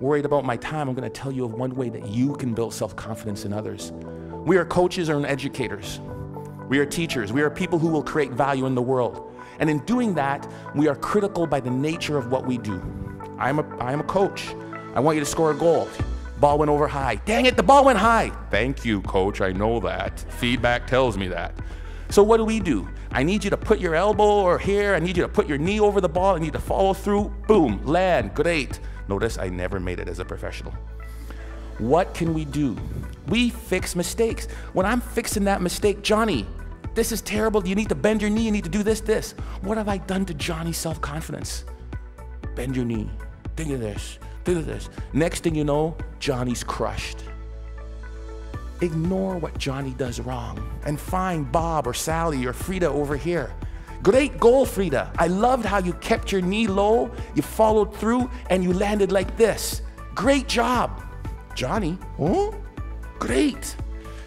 worried about my time, I'm going to tell you of one way that you can build self-confidence in others. We are coaches and educators. We are teachers. We are people who will create value in the world. And in doing that, we are critical by the nature of what we do. I am a coach. I want you to score a goal. Ball went over high. Dang it, the ball went high. Thank you, coach, I know that. Feedback tells me that. So what do? I need you to put your elbow or here. I need you to put your knee over the ball. I need you to follow through. Boom, land, great. Notice I never made it as a professional. What can we do? We fix mistakes. When I'm fixing that mistake, Johnny, this is terrible. You need to bend your knee. You need to do this. What have I done to Johnny's self-confidence? Bend your knee. Think of this. Next thing you know, Johnny's crushed. Ignore what Johnny does wrong and find Bob or Sally or Frida over here. Great goal, Frida. I loved how you kept your knee low, you followed through, and you landed like this. Great job. Johnny, huh? Great.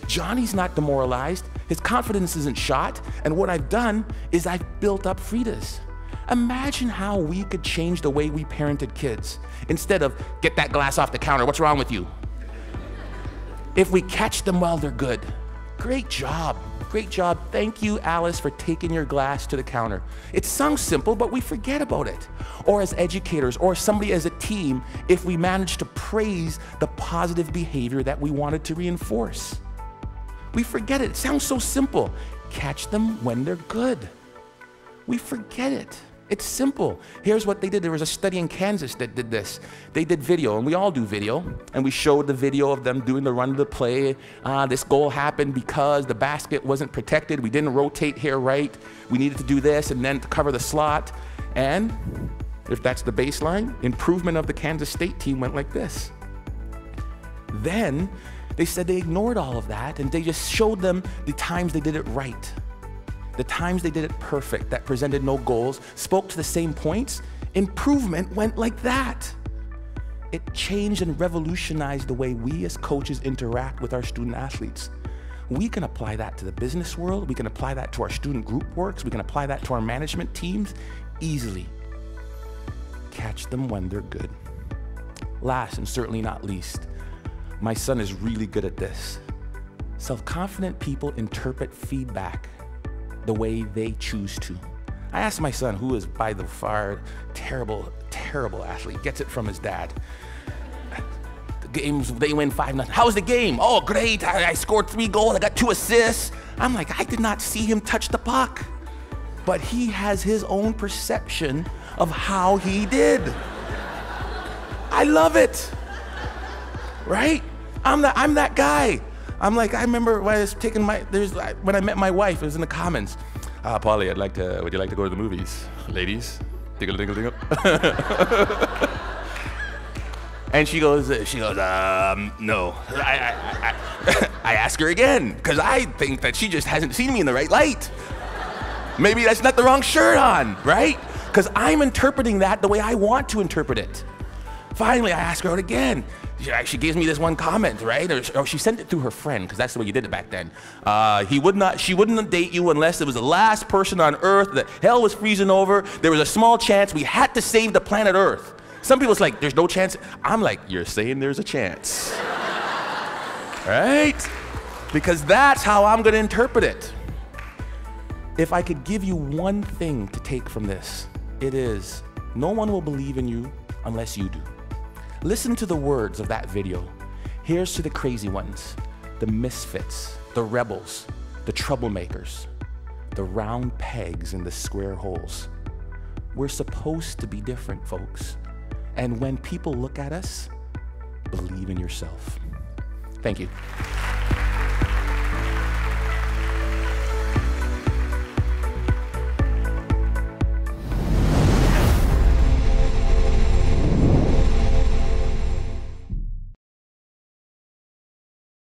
Johnny's not demoralized. His confidence isn't shot. And what I've done is I've built up Frida's. Imagine how we could change the way we parented kids. Instead of, get that glass off the counter, what's wrong with you? If we catch them while they're good. Great job. Great job. Thank you, Alice, for taking your glass to the counter. It sounds simple, but we forget about it. Or as educators, or somebody as a team, if we manage to praise the positive behavior that we wanted to reinforce. We forget it. It sounds so simple. Catch them when they're good. We forget it. It's simple. Here's what they did. There was a study in Kansas that did this. They did video, and we all do video, and we showed the video of them doing the run of the play. This goal happened because the basket wasn't protected. We didn't rotate here right. We needed to do this and then to cover the slot. And if that's the baseline, improvement of the Kansas State team went like this. Then they said they ignored all of that, and they just showed them the times they did it right. The times they did it perfect, that presented no goals, spoke to the same points, improvement went like that. It changed and revolutionized the way we as coaches interact with our student athletes. We can apply that to the business world, we can apply that to our student group works, we can apply that to our management teams easily. Catch them when they're good. Last and certainly not least, my son is really good at this. Self-confident people interpret feedback the way they choose to. I asked my son, who is by the far terrible athlete, gets it from his dad. The games, they win 5-0. How was the game? Oh, great, I scored 3 goals, I got 2 assists. I'm like, I did not see him touch the puck. But he has his own perception of how he did. I love it, right? I'm that guy. I'm like, I remember when I was taking when I met my wife, it was in the comments. Polly, would you like to go to the movies? Ladies, dingle, dingle, dingle. And she goes, no. I ask her again, because I think that she just hasn't seen me in the right light. Maybe that's not the wrong shirt on, right? Because I'm interpreting that the way I want to interpret it. Finally, I ask her out again. She gives me this one comment, right? Or she sent it through her friend, because that's the way you did it back then. She wouldn't date you unless it was the last person on Earth, that hell was freezing over, there was a small chance we had to save the planet Earth. Some people's like, there's no chance. I'm like, you're saying there's a chance. Right? Because that's how I'm going to interpret it. If I could give you one thing to take from this, it is, no one will believe in you unless you do. Listen to the words of that video. Here's to the crazy ones, the misfits, the rebels, the troublemakers, the round pegs in the square holes. We're supposed to be different, folks. And when people look at us, believe in yourself. Thank you.